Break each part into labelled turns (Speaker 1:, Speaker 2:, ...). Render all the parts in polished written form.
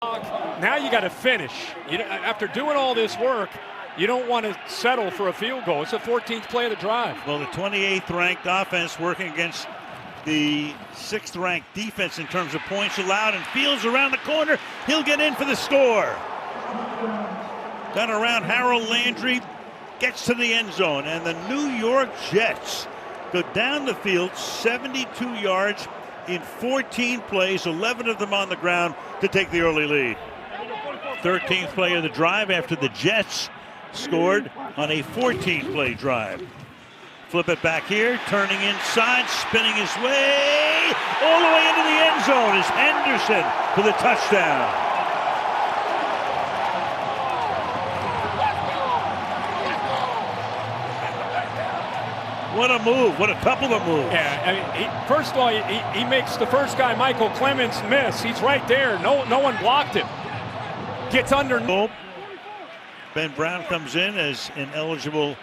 Speaker 1: Now you got to finish. After doing all this work, you don't want to settle for a field goal. It's the 14th play of the drive.
Speaker 2: Well, the 28th ranked offense working against the 6th ranked defense in terms of points allowed, and Fields around the corner. He'll get in for the score. Got around Harold Landry, gets to the end zone, and the New York Jets go down the field 72 yards in 14 plays, 11 of them on the ground to take the early lead. 13th play of the drive after the Jets scored on a 14-play drive. Flip it back here, turning inside, spinning his way, all the way into the end zone is Henderson for the touchdown. What a move, what a couple of moves.
Speaker 1: Yeah, I mean, first of all, he makes the first guy, Michael Clemens, miss. He's right there. No one blocked him. Gets under.
Speaker 2: Ben Brown comes in as an eligible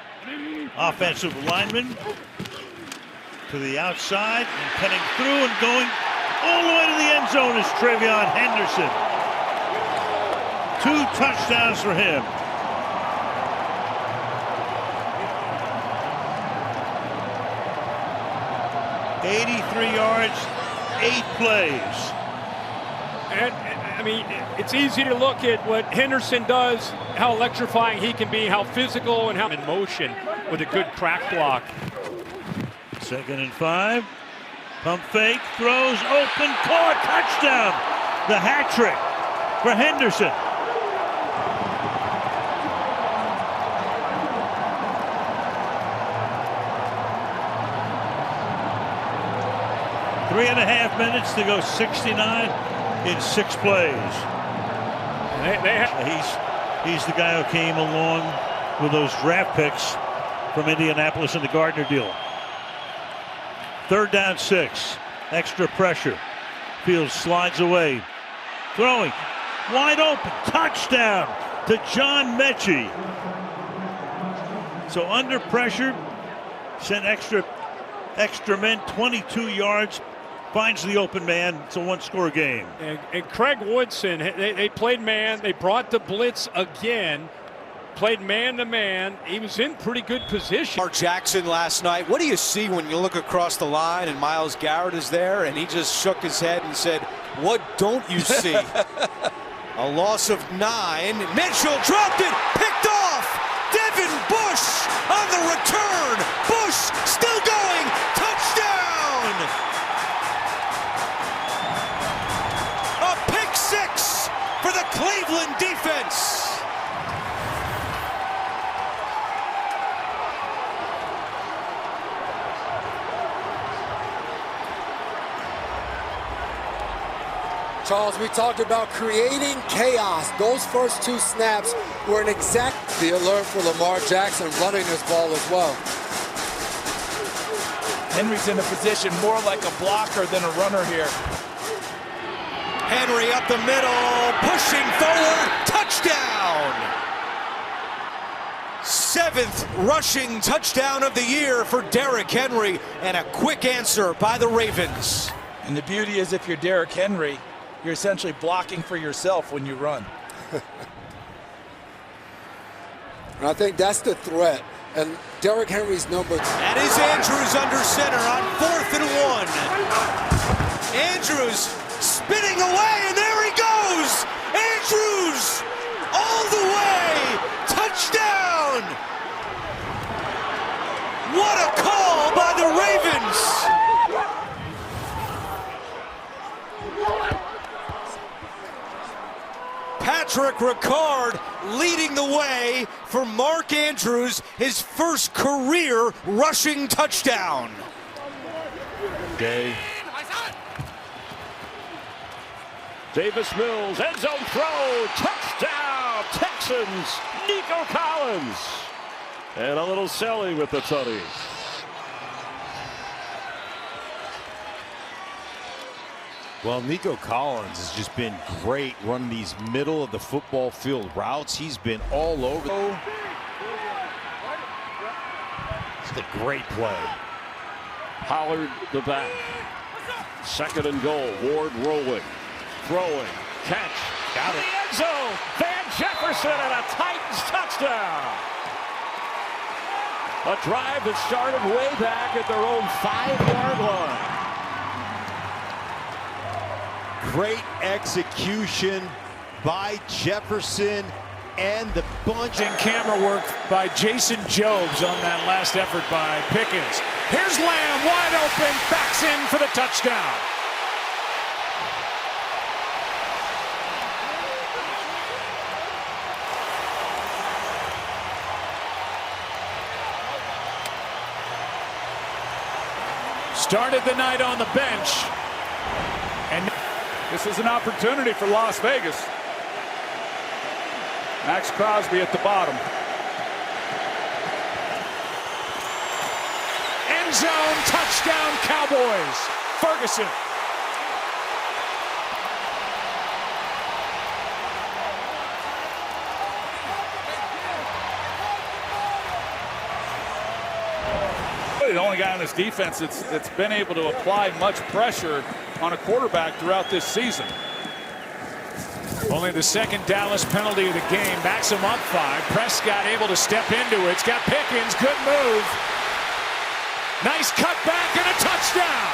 Speaker 2: offensive lineman to the outside and cutting through and going all the way to the end zone is TreVeyon Henderson. 2 touchdowns for him. $83 yards, 8 plays.
Speaker 1: And I mean, it's easy to look at what Henderson does, how electrifying he can be, how physical, and how in motion with a good crack block.
Speaker 2: 2nd and 5. Pump fake, throws, open, caught, touchdown. The hat trick for Henderson. Three and a half minutes to go, 69 in 6 plays. He's the guy who came along with those draft picks from Indianapolis in the Gardner deal. 3rd down 6. Extra pressure. Fields slides away. Throwing. Wide open. Touchdown to John Mechie. So under pressure, sent extra men, 22 yards. Finds the open man. It's a 1-score game.
Speaker 1: And Craig Woodson, they played man. They brought the blitz again. Played man-to-man. He was in pretty good position.
Speaker 3: Mark Jackson last night. What do you see when you look across the line and Myles Garrett is there and he just shook his head and said, "What don't you see?" A loss of 9. Mitchell dropped it. Picked off. Devin Bush on the return. Bush still going. Touchdown. A pick 6 for the Cleveland defense.
Speaker 4: Charles, we talked about creating chaos. Those first 2 snaps were an exact. The alert for Lamar Jackson running this ball as well.
Speaker 5: Henry's in a position more like a blocker than a runner here.
Speaker 3: Henry up the middle, pushing forward, touchdown! 7th rushing touchdown of the year for Derrick Henry, and a quick answer by the Ravens.
Speaker 5: And the beauty is, if you're Derrick Henry, you're essentially blocking for yourself when you run.
Speaker 4: And I think that's the threat. And Derrick Henry's number.
Speaker 3: That is Andrews under center on 4th and 1. Andrews spinning away, and there he goes! Andrews all the way! Touchdown! What a call by the Ravens! Patrick Ricard leading the way for Mark Andrews, his first career rushing touchdown.
Speaker 6: Day. Davis Mills, end zone throw, touchdown, Texans, Nico Collins. And a little selling with the tutty.
Speaker 7: Well, Nico Collins has just been great running these middle of the football field routes. He's been all over. It's a great play.
Speaker 6: Pollard the back. 2nd and goal. Ward rolling. Throwing. Catch. Got it. The end zone. Van Jefferson and a Titans touchdown. A drive that started way back at their own 5-yard line.
Speaker 7: Great execution by Jefferson and the bunch.
Speaker 8: In camera work by Jason Jobs on that last effort by Pickens. Here's Lamb wide open, backs in for the touchdown. Started the night on the bench. And this is an opportunity for Las Vegas. Max Crosby at the bottom. End zone, touchdown Cowboys. Ferguson. The only guy on this defense that's been able to apply much pressure on a quarterback throughout this season. Only the second Dallas penalty of the game. Backs him up 5. Prescott able to step into it. It's got Pickens. Good move. Nice cutback and a touchdown.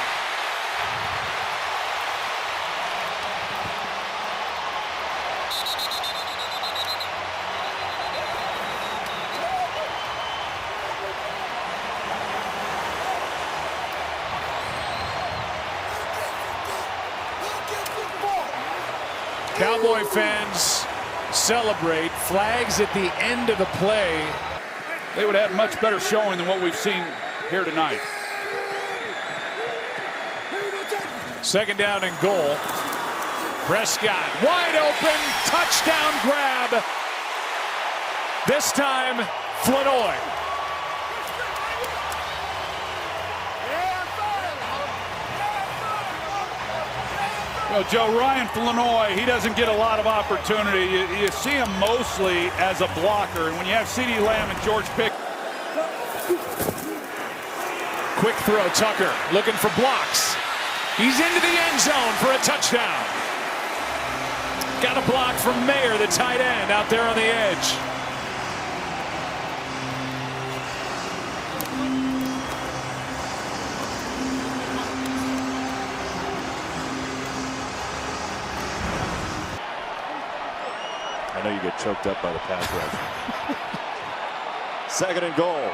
Speaker 8: Cowboy fans celebrate. Flags at the end of the play. They would have had much better showing than what we've seen here tonight. Second down and goal. Prescott wide open. Touchdown grab. This time, Flournoy. Well, Joe, Ryan Flournoy, he doesn't get a lot of opportunity. You see him mostly as a blocker. And when you have CeeDee Lamb and George Pickens. Quick throw, Tucker looking for blocks. He's into the end zone for a touchdown. Got a block from Mayer, the tight end, out there on the edge.
Speaker 6: I know you get choked up by the pass rush. Second and goal.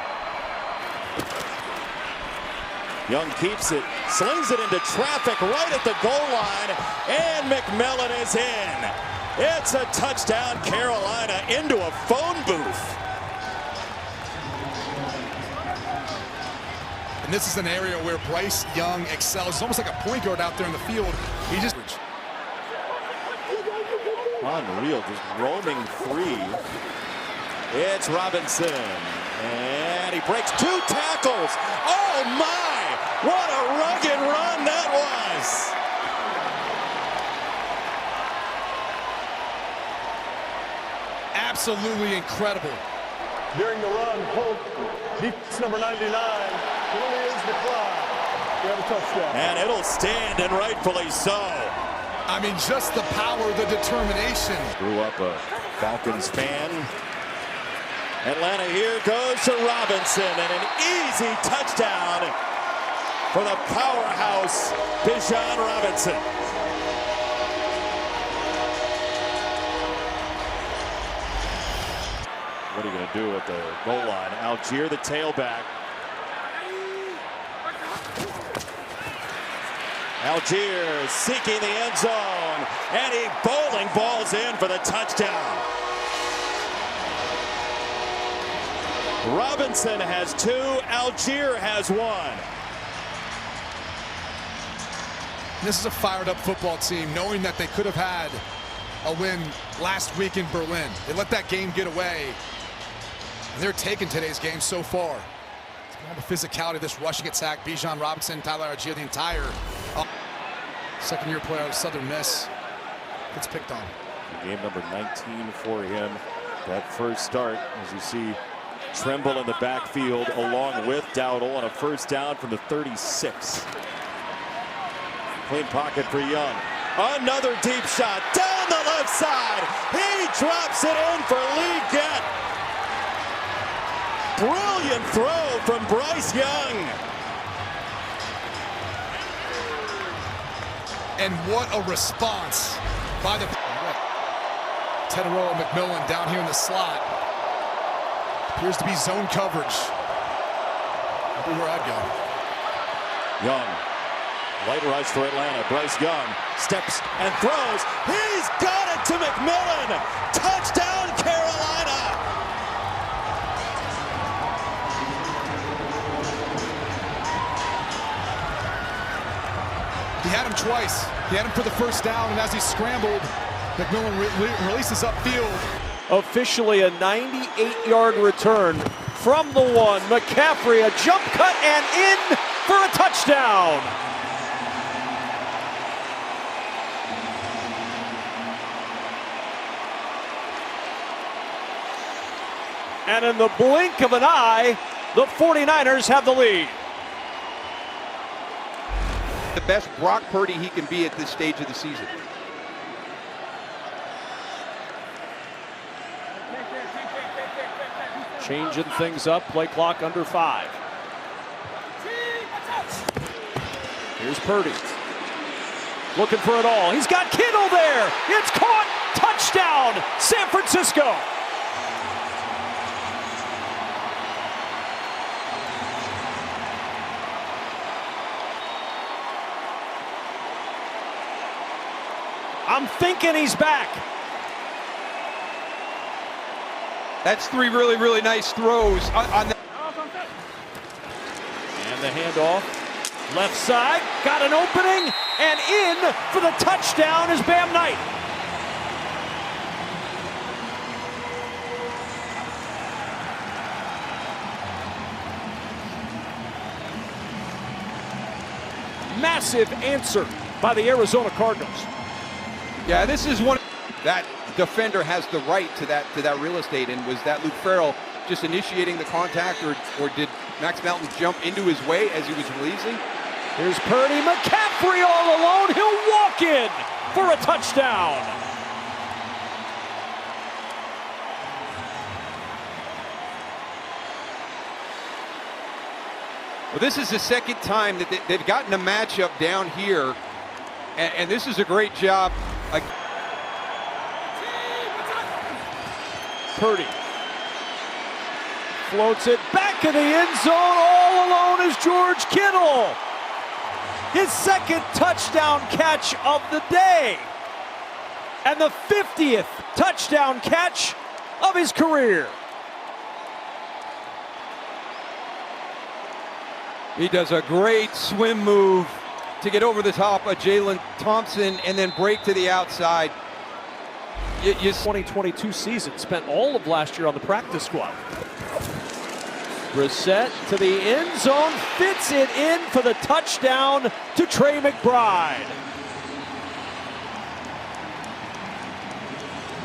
Speaker 6: Young keeps it, slings it into traffic right at the goal line, and McMillan is in. It's a touchdown, Carolina, into a phone booth.
Speaker 9: And this is an area where Bryce Young excels. It's almost like a point guard out there in the field. He just...
Speaker 6: Unreal, just roaming free. It's Robinson, and he breaks 2 tackles. Oh my! What a rugged run that was!
Speaker 9: absolutely incredible.
Speaker 10: During the run, Holt, defense number 99, really is the fly. We have a touchdown.
Speaker 6: And it'll stand, and rightfully so.
Speaker 9: I mean, just the power, the determination.
Speaker 6: Grew up a Falcons fan. Atlanta here goes to Robinson, and an easy touchdown for the powerhouse, Bijan Robinson. What are you going to do at the goal line? Algier, the tailback. Algier seeking the end zone, and he bowling balls in for the touchdown. Robinson has 2, Algier has 1.
Speaker 9: This is a fired-up football team, knowing that they could have had a win last week in Berlin. They let that game get away, and they're taking today's game so far. All the physicality, this rushing attack, Bijan Robinson, Tyler Algier, the entire second-year player of Southern Miss gets picked on.
Speaker 6: Game number 19 for him. That first start, as you see, Tremble in the backfield along with Dowdle on a first down from the 36. Clean pocket for Young. Another deep shot down the left side. drops it in for Lee Gett. Brilliant throw from Bryce Young.
Speaker 9: And what a response by the Teteroa McMillan down here in the slot. Appears to be zone coverage. That'd be where I'd go.
Speaker 6: Young, light rush for Atlanta. Bryce Young steps and throws. He's got it to McMillan. Touchdown, Carolina.
Speaker 9: He had him twice. He had him for the first down, and as he scrambled, McMillan releases upfield.
Speaker 11: Officially a 98-yard return from the one. McCaffrey, a jump cut and in for a touchdown. And in the blink of an eye, the 49ers have the lead.
Speaker 12: The best Brock Purdy he can be at this stage of the season.
Speaker 11: Changing things up, play clock under 5. Here's Purdy. Looking for it all. He's got Kittle there. It's caught. Touchdown, San Francisco. I'm thinking he's back.
Speaker 12: That's 3 really, really nice throws on the.
Speaker 11: And the handoff. Left side, got an opening, and in for the touchdown is Bam Knight. Massive answer by the Arizona Cardinals.
Speaker 12: Yeah, this is one that defender has the right to that real estate, and was that Luke Farrell just initiating the contact, or did Max Melton jump into his way as he was releasing?
Speaker 11: Here's Purdy, McCaffrey all alone. He'll walk in for a touchdown.
Speaker 12: Well, this is the second time that they've gotten a matchup down here, and this is a great job.
Speaker 11: Purdy floats it back in the end zone. All alone is George Kittle. His second touchdown catch of the day. And the 50th touchdown catch of his career.
Speaker 12: He does a great swim move to get over the top of Jalen Thompson and then break to the outside.
Speaker 11: 2022 season, spent all of last year on the practice squad. Brissett to the end zone, fits it in for the touchdown to Trey McBride.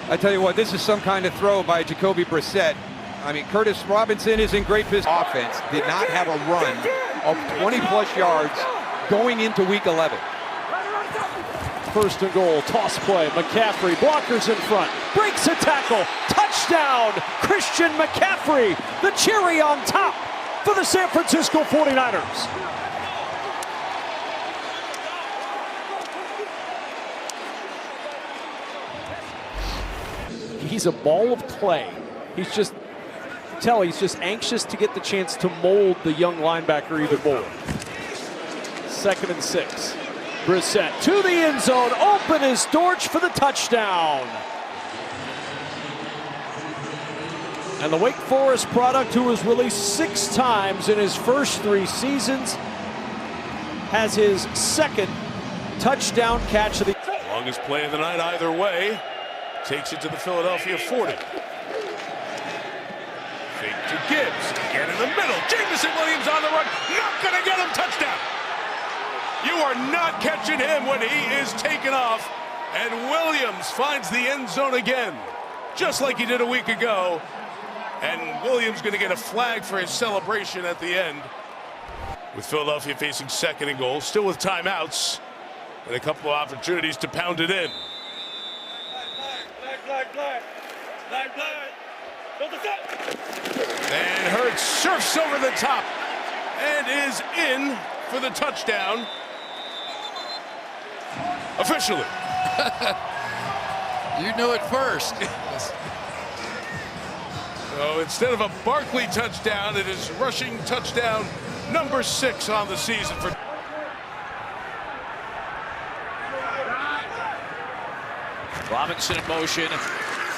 Speaker 12: I tell you what, this is some kind of throw by Jacoby Brissett. I mean, Curtis Robinson is in great position. Offense did not have a run of 20-plus yards going into Week 11.
Speaker 11: First and goal, toss play, McCaffrey, blockers in front, breaks a tackle, touchdown, Christian McCaffrey, the cherry on top for the San Francisco 49ers. He's a ball of clay. He's just anxious to get the chance to mold the young linebacker even more. 2nd and 6. Brissett to the end zone, open is Dortch for the touchdown. And the Wake Forest product, who was released 6 times in his first 3 seasons, has his second touchdown catch of the
Speaker 13: longest play of the night either way. Takes it to the Philadelphia 40. Fake to Gibbs, again in the middle. Jameson Williams on the run, not gonna get him, touchdown. You are not catching him when he is taken off. And Williams finds the end zone again, just like he did a week ago. And Williams going to get a flag for his celebration at the end. With Philadelphia facing 2nd and goal, still with timeouts, and a couple of opportunities to pound it in. And Hurts surfs over the top and is in for the touchdown. Officially.
Speaker 4: You knew it first.
Speaker 13: So instead of a Barkley touchdown, it is rushing touchdown number 6 on the season for.
Speaker 14: Robinson in motion.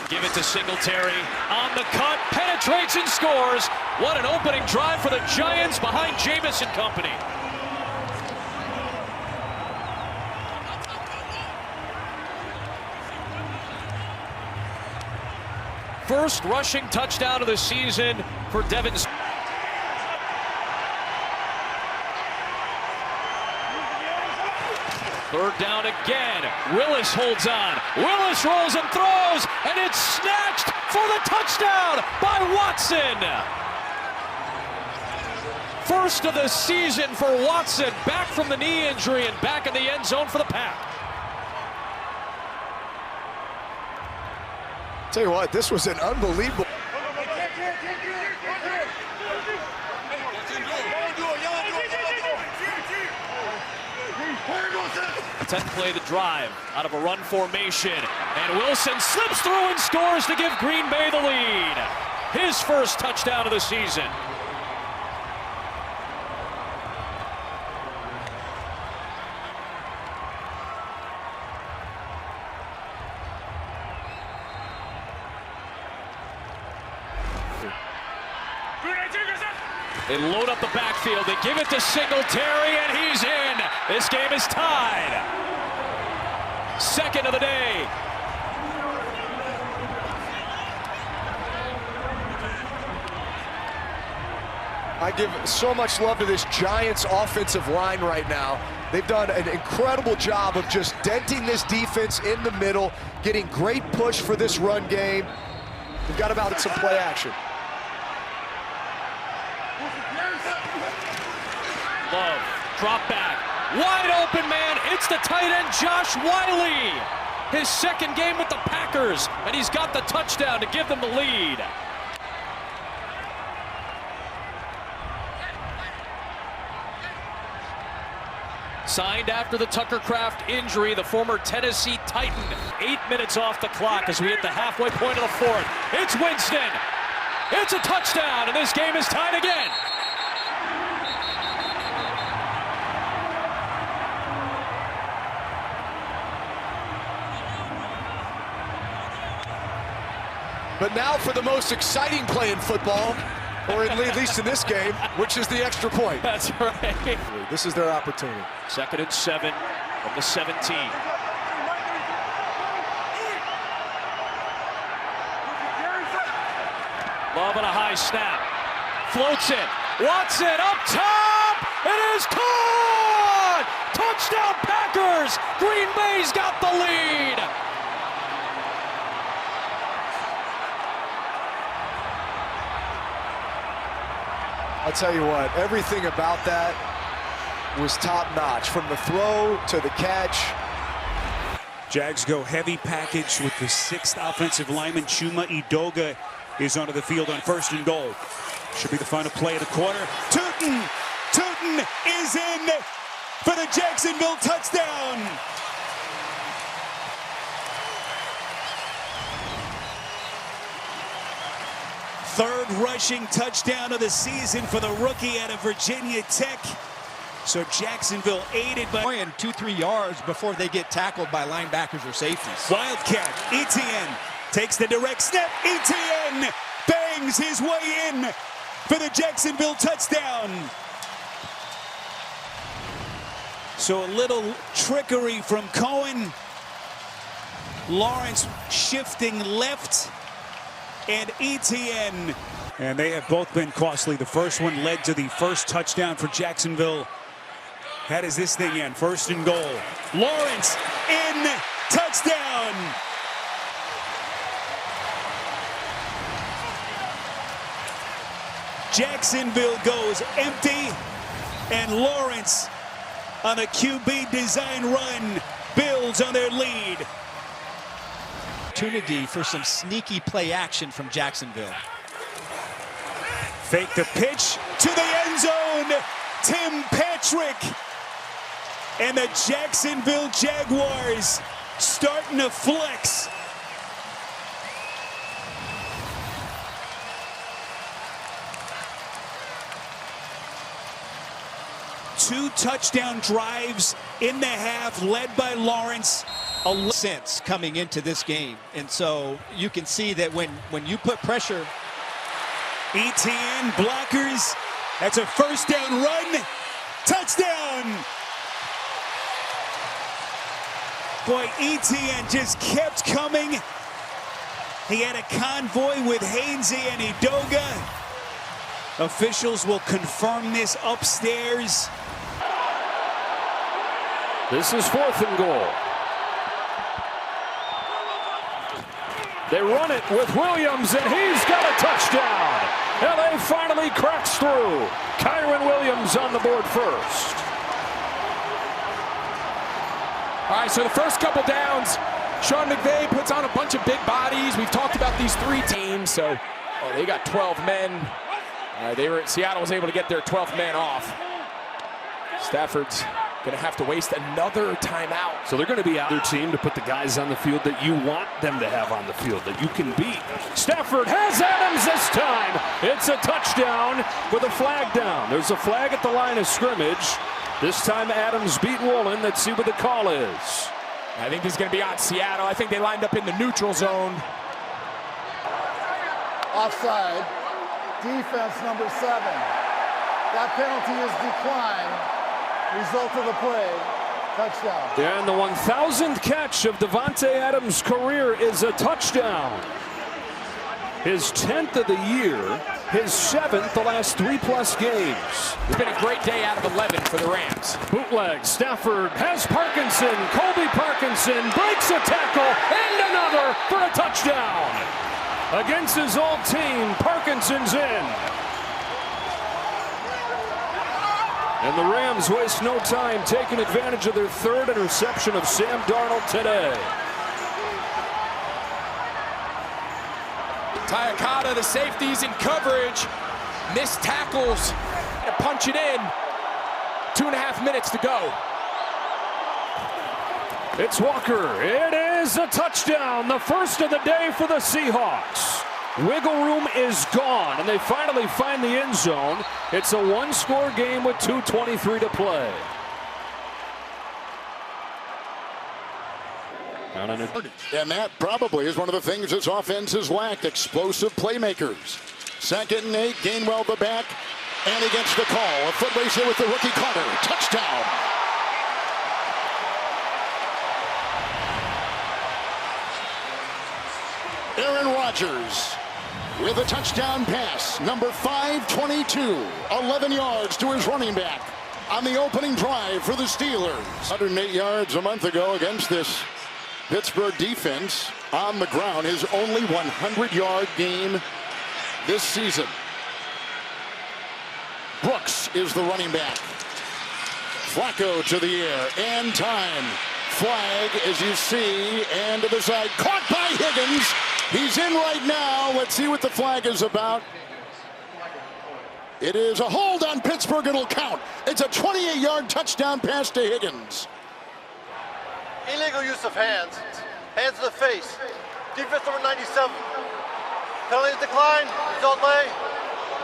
Speaker 14: Give it to Singletary. On the cut, penetrates and scores. What an opening drive for the Giants behind Jameis and company. First rushing touchdown of the season for Devin. Third down again. Willis holds on. Willis rolls and throws, and it's snatched for the touchdown by Watson. First of the season for Watson, back from the knee injury and back in the end zone for the Pack.
Speaker 15: Tell you what, this was an unbelievable.
Speaker 14: 10th play of the drive, out of a run formation, and Wilson slips through and scores to give Green Bay the lead. His first touchdown of the season. They load up the backfield. They give it to Singletary, and he's in. This game is tied. Second of the day.
Speaker 15: I give so much love to this Giants offensive line right now. They've done an incredible job of just denting this defense in the middle, getting great push for this run game. We've got about some play action.
Speaker 14: Love, drop back, wide open man, it's the tight end Josh Wiley. His second game with the Packers, and he's got the touchdown to give them the lead. Signed after the Tucker Kraft injury, the former Tennessee Titan. 8 minutes off the clock as we hit the halfway point of the fourth. It's Winston. It's a touchdown, and this game is tied again.
Speaker 15: But now for the most exciting play in football, or at least in this game, which is the extra point.
Speaker 14: That's right.
Speaker 15: This is their opportunity.
Speaker 14: 2nd and 7 from the 17. Love on a high snap. Floats it. Watson up top. It is caught. Touchdown Packers. Green Bay's got the lead.
Speaker 15: I'll tell you what, everything about that was top-notch, from the throw to the catch.
Speaker 16: Jags go heavy package with the 6th offensive lineman. Chuma Edoga is onto the field on 1st and goal. Should be the final play of the quarter.
Speaker 6: Tootin is in for the Jacksonville touchdown. Third rushing touchdown of the season for the rookie out of Virginia Tech. So Jacksonville aided by
Speaker 17: 2-3 yards before they get tackled by linebackers or safeties.
Speaker 6: Wildcat. Etienne takes the direct snap. Etienne bangs his way in for the Jacksonville touchdown. So a little trickery from Cohen. Lawrence shifting left. And Etienne.
Speaker 16: And they have both been costly. The first one led to the first touchdown for Jacksonville. How does this thing end? 1st and goal.
Speaker 6: Lawrence in, touchdown. Jacksonville goes empty, and Lawrence on a QB design run builds on their lead.
Speaker 17: opportunity for some sneaky play action from Jacksonville.
Speaker 16: Fake the pitch to the end zone. Tim Patrick and the Jacksonville Jaguars starting to flex. Two touchdown drives in the half, led by Lawrence.
Speaker 17: A sense coming into this game, and so you can see that when you put pressure.
Speaker 16: ETN blockers. That's a first down run. Touchdown. Boy, ETN just kept coming. He had a convoy with Hainsey and Edoga. Officials will confirm this upstairs.
Speaker 11: This is 4th and goal. They run it with Williams, and he's got a touchdown. LA finally cracks through. Kyren Williams on the board first.
Speaker 18: All right, so the first couple downs, Sean McVay puts on a bunch of big bodies. We've talked about these 3 teams, so they got 12 men. Seattle was able to get their 12th man off. Stafford's going to have to waste another timeout.
Speaker 11: So they're going to be out their team to put the guys on the field that you want them to have on the field, that you can beat. Stafford has Adams this time. It's a touchdown with a flag down. There's a flag at the line of scrimmage. This time Adams beat Woolen. Let's see what the call is.
Speaker 18: I think this is going to be on Seattle. I think they lined up in the neutral zone.
Speaker 19: Offside. Defense number 7. That penalty is declined. Result of the play, touchdown.
Speaker 11: And the 1,000th catch of Davante Adams' career is a touchdown. His 10th of the year, his 7th the last 3+ games.
Speaker 18: It's been a great day out of 11 for the Rams.
Speaker 11: Bootleg, Stafford has Parkinson. Colby Parkinson breaks a tackle and another for a touchdown. Against his old team, Parkinson's in. And the Rams waste no time taking advantage of their 3rd interception of Sam Darnold today.
Speaker 18: Tayakata, the safeties in coverage. Missed tackles to punch it in. 2.5 minutes to go.
Speaker 11: It's Walker. It is a touchdown. The first of the day for the Seahawks. Wiggle room is gone, and they finally find the end zone. It's a 1-score game with 2:23 to play.
Speaker 20: And that probably is one of the things this offense has lacked, explosive playmakers. 2nd and 8, Gainwell the back, and he gets the call. A foot race here with the rookie Carter. Touchdown. Aaron Rodgers with a touchdown pass, number 522, 11 yards to his running back on the opening drive for the Steelers. 108 yards a month ago against this Pittsburgh defense on the ground. His only 100-yard game this season. Brooks is the running back. Flacco to the air, and time. Flag, as you see, and to the side, caught by Higgins. He's in right now. Let's see what the flag is about. It is a hold on Pittsburgh. It'll count. It's a 28-yard touchdown pass to Higgins.
Speaker 21: Illegal use of hands. Hands to the face. Defense number 97. Penalties decline. Result lay.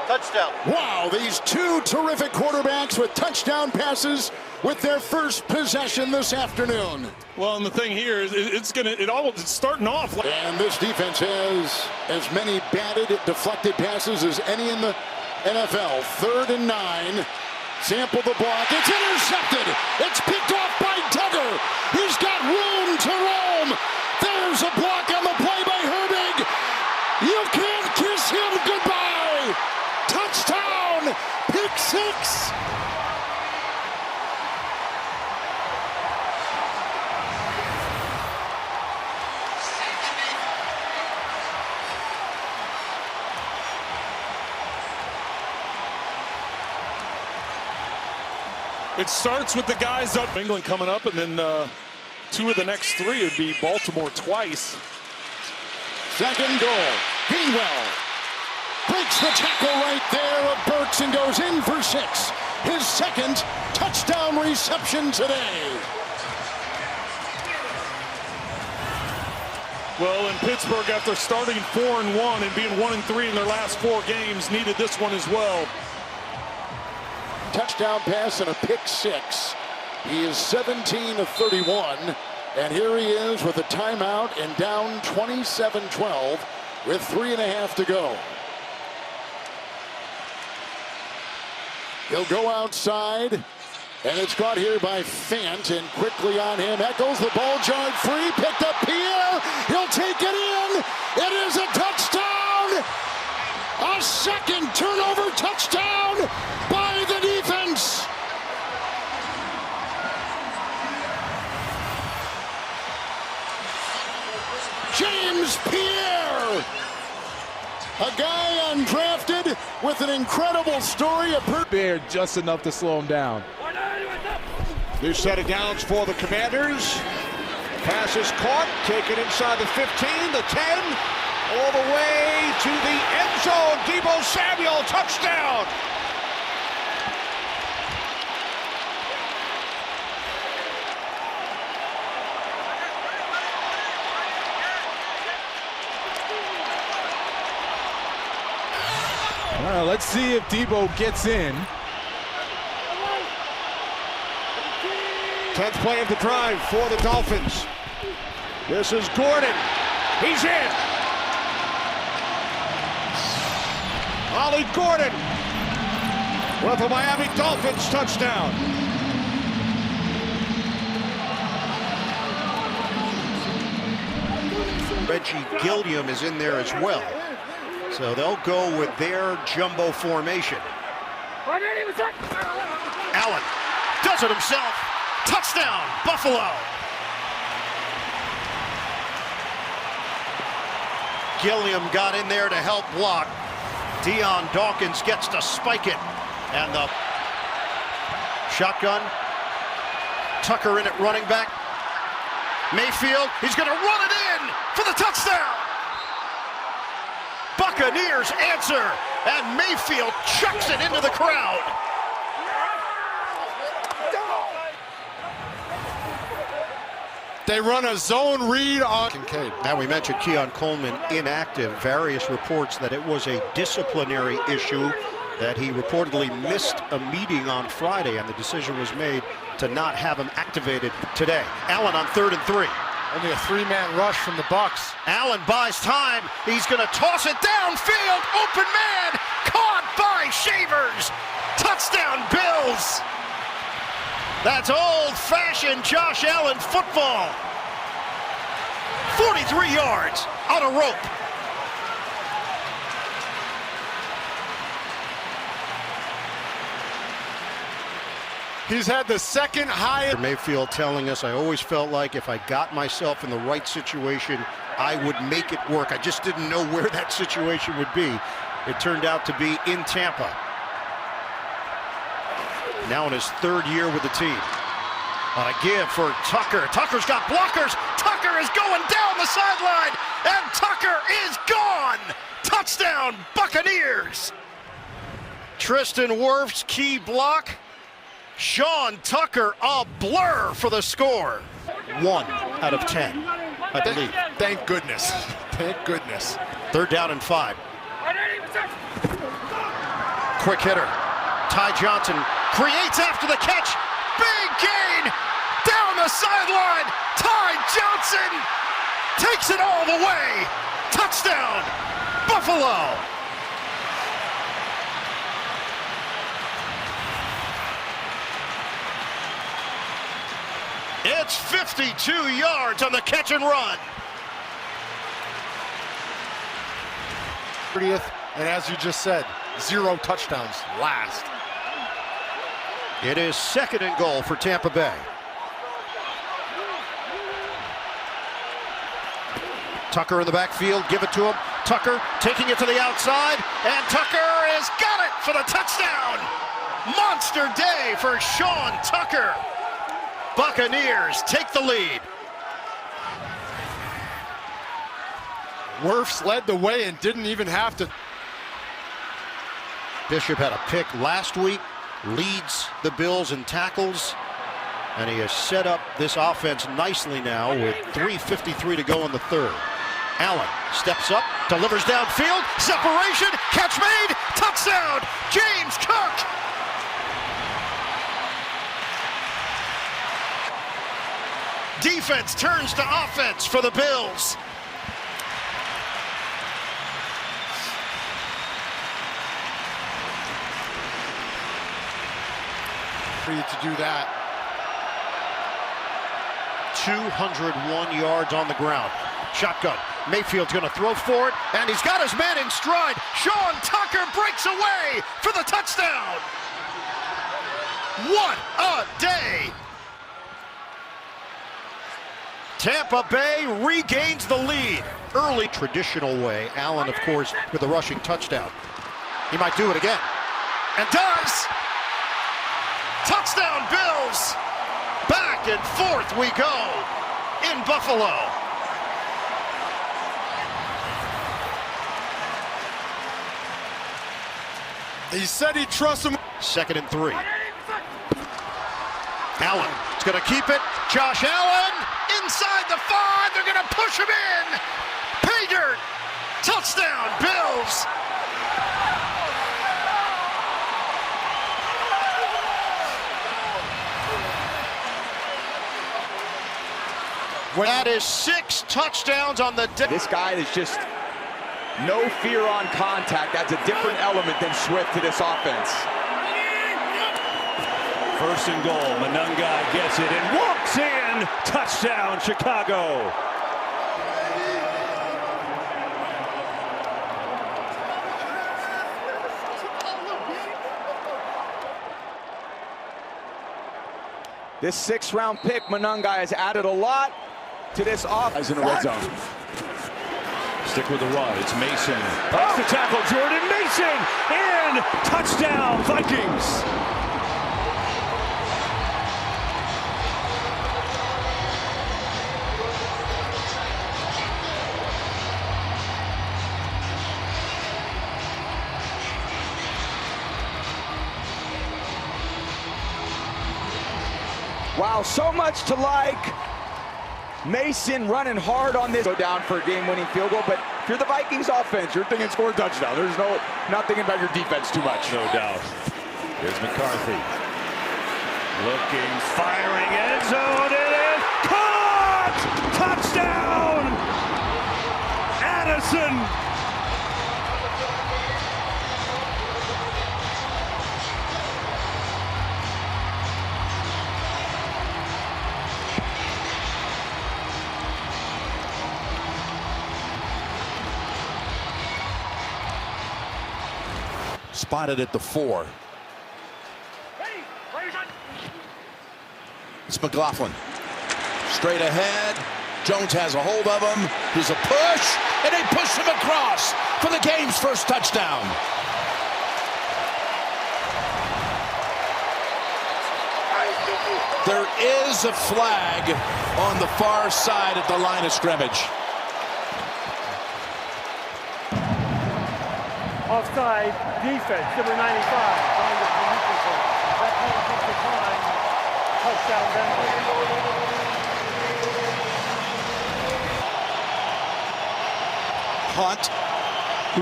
Speaker 21: Touchdown.
Speaker 20: Wow, these 2 terrific quarterbacks with touchdown passes with their first possession this afternoon.
Speaker 22: Well, and the thing here is it's starting off.
Speaker 20: And this defense has as many batted, deflected passes as any in the NFL. 3rd and 9. Sample the block. It's intercepted. It's picked off by Duggar. He's got room to roam. There's a block on the play by Herbig. You can't kiss him goodbye. Touchdown. Pick 6.
Speaker 22: It starts with the guys up. England coming up, and then 2 of the next 3 would be Baltimore twice.
Speaker 20: Second goal. Gainwell breaks the tackle right there of Burks and goes in for 6. His second touchdown reception today.
Speaker 22: Well, in Pittsburgh, after starting 4-1 and being 1-3 in their last 4 games, needed this one as well.
Speaker 20: Touchdown pass and a pick 6. He is 17 of 31. And here he is with a timeout and down 27-12 with 3.5 to go. He'll go outside, and it's caught here by Fant, and quickly on him. Echols the ball jarred free, picked up Pierre. He'll take it in. It is a touchdown. A second turnover touchdown by the defense. James Pierre, a guy undrafted with an incredible story.
Speaker 1: Bear just enough to slow him down.
Speaker 2: New set of downs for the Commanders. Pass is caught, taken inside the 15, the 10, all the way to the end zone. Deebo Samuel, touchdown.
Speaker 1: Well, let's see if Deebo gets in.
Speaker 2: 10th play of the drive for the Dolphins. This is Gordon. He's in. Ollie Gordon with a Miami Dolphins touchdown.
Speaker 23: Reggie Gilliam is in there as well. So they'll go with their jumbo formation. Allen does it himself. Touchdown, Buffalo. Gilliam got in there to help block. Dion Dawkins gets to spike it. And the shotgun. Tucker in at running back. Mayfield, he's going to run it in for the touchdown. Buccaneers answer, and Mayfield chucks it into the crowd.
Speaker 15: They run a zone read on
Speaker 23: Kincaid. Now we mentioned Keon Coleman inactive. Various reports that it was a disciplinary issue, that he reportedly missed a meeting on Friday, and the decision was made to not have him activated today. Allen on 3rd and 3.
Speaker 15: Only a 3-man rush from the Bucks.
Speaker 23: Allen buys time. He's going to toss it downfield. Open man. Caught by Shavers. Touchdown, Bills. That's old-fashioned Josh Allen football. 43 yards on a rope.
Speaker 15: He's had the second highest.
Speaker 23: Mayfield telling us, I always felt like if I got myself in the right situation, I would make it work. I just didn't know where that situation would be. It turned out to be in Tampa. Now in his 3rd year with the team. On a give for Tucker. Tucker's got blockers. Tucker is going down the sideline, and Tucker is gone. Touchdown, Buccaneers. Tristan Wirfs, key block. Sean Tucker, a blur for the score. 1 out of 10, I believe.
Speaker 15: Thank goodness. Thank goodness.
Speaker 23: 3rd down and 5. Quick hitter. Ty Johnson creates after the catch. Big gain down the sideline. Ty Johnson takes it all the way. Touchdown, Buffalo. It's 52 yards on the catch and run.
Speaker 15: 30th, and as you just said, 0 touchdowns last.
Speaker 23: It is 2nd and goal for Tampa Bay. Tucker in the backfield, give it to him. Tucker taking it to the outside, and Tucker has got it for the touchdown. Monster day for Sean Tucker. Buccaneers take the lead. Wirfs led the way and didn't even have to.
Speaker 20: Bishop had a pick last week, leads the Bills in tackles, and he has set up this offense nicely now with 3:53 to go in the third. Allen steps up, delivers downfield, separation, catch made, touchdown, James Cook! Defense turns to offense for the Bills.
Speaker 23: For you to do that.
Speaker 20: 201 yards on the ground. Shotgun. Mayfield's going to throw for it, and he's got his man in stride. Sean Tucker breaks away for the touchdown. What a day! Tampa Bay regains the lead. Early traditional way. Allen, of course, with a rushing touchdown. He might do it again. And does! Touchdown Bills! Back and forth we go in Buffalo.
Speaker 23: He said he trusts him.
Speaker 20: 2nd and 3. Allen is going to keep it. Josh Allen inside the 5. They're going to push him in. Pay dirt. Touchdown Bills. That is 6 touchdowns on the day.
Speaker 3: This guy is just no fear on contact. That's a different element than Swift to this offense.
Speaker 5: 1st and goal. Monangai gets it and walks in. Touchdown, Chicago.
Speaker 3: This 6th-round pick, Monangai, has added a lot to this offense in the red zone.
Speaker 5: Stick with the run. It's Mason. Breaks the tackle. Jordan Mason. And touchdown, Vikings.
Speaker 3: Wow, so much to like. Mason running hard on this. Go down for a game-winning field goal, but if you're the Vikings offense, you're thinking score a touchdown. There's not thinking about your defense too much.
Speaker 5: No doubt. Here's McCarthy. Looking, firing, end zone, it is caught! Touchdown! Addison!
Speaker 2: Spotted at the 4. It's McLaughlin. Straight ahead. Jones has a hold of him. Here's a push, and they push him across for the game's first touchdown. There is a flag on the far side at the line of scrimmage.
Speaker 10: Offside, defense, number 95. That penalty decline. Touchdown, Denver.
Speaker 2: Hunt.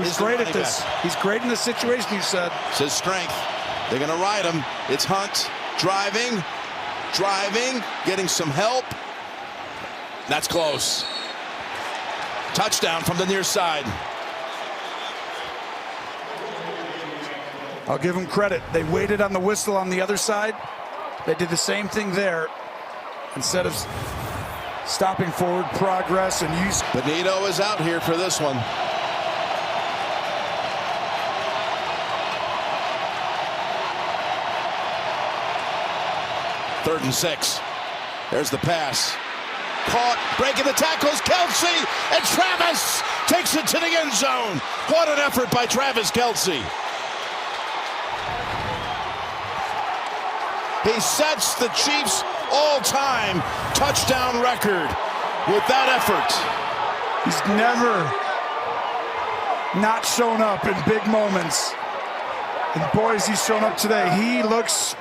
Speaker 7: He's great at this. He's great in this situation, you said.
Speaker 2: Says strength. They're going to ride him. It's Hunt driving, getting some help. That's close. Touchdown from the near side.
Speaker 7: I'll give them credit. They waited on the whistle on the other side. They did the same thing there. Instead of stopping forward progress and use.
Speaker 2: Benito is out here for this one. Third and 6. There's the pass. Caught, breaking the tackles, Kelce, and Travis takes it to the end zone. What an effort by Travis Kelce. He sets the Chiefs' all-time touchdown record with that effort.
Speaker 7: He's never not shown up in big moments. And boys, he's shown up today. He looks